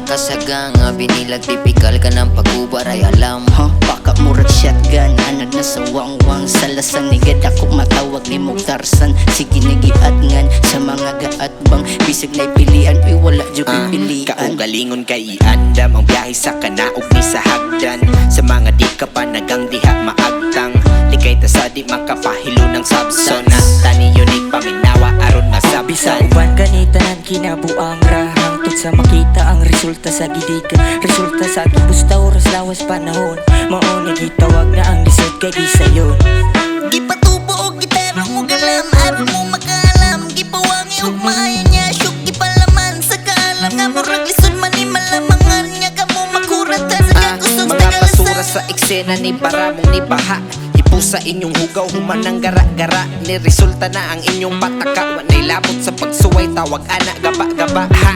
nakasagang binilag tipikal ka ng pag-ubar ay alam. Baka murag shotgun, anad na sa wangwang. Sa lasan ni gad ako matawag ni mong Tarsan. Sige nagiatngan sa mga gaatbang. Bisag na'y pilian, ay wala dyan pipilian. Kaugalingon kay iandam ang biyahe sa kanaog ni sa hagdan. Sa mga di ka pa nagang diha maagtang. Likay ta sa di makapahilo ng sabson. Na tani unik paminawa aron masabi Sa uban kanitanan kinabuang rahang tut sa makita ang resulta sa gidikan. Resulta sa gibusta oras lawas panahon. Mauni gitawag na ang lisod kay gisayon. Gipatubo og gitara mo galam, aron mo makaalam. Gipawangi og maayo niya, syuk gipalaman sa kaalam. Nga murag lisod man ni malamangan niya ka mo makurata sa kakusog mga basura sa eksena ni paramong ni baha. Sa inyong hugaw human ng gara-gara. Ni resulta na ang inyong pataka. Wanay labot sa pagsuway tawag anak gaba-gaba ha.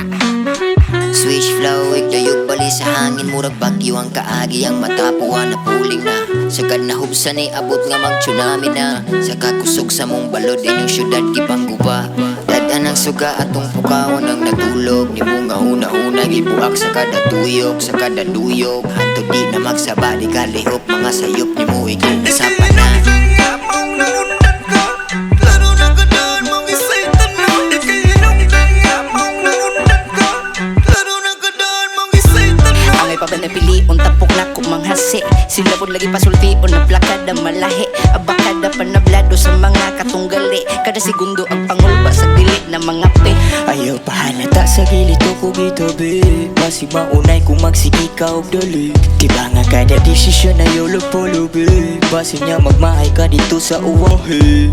Switch flow, igdayog bali sa hangin. Murag bagyo ang kaagi, ang matapuan na puling na. Sagad na hubsa ni abot nga mag-tsunami na. Sa kakusog sa mong balod, inyong syudad gipangguba. Dadan ang suga atong pukawan ang natulog. Ni mo nga una-una gibuak sa kada tuyok, sa kada duyok. Hanto di na magsaba, di kalihok. Mga sayop ni mo ikinasapa na. Panapilion tapok na ko manghasi. Sila po lagi pasultion na plakada malahi. Abakada panablado sa mga katunggali. Kada segundo ang pangulba sa dili na mga pe. Ayaw pahalata sa gilito ko gitabi. Basi maunay kung magsika og dali. Diba nga kada desisyon ayaw lupolubi. Basi niya magmahay ka dito sa uwahe.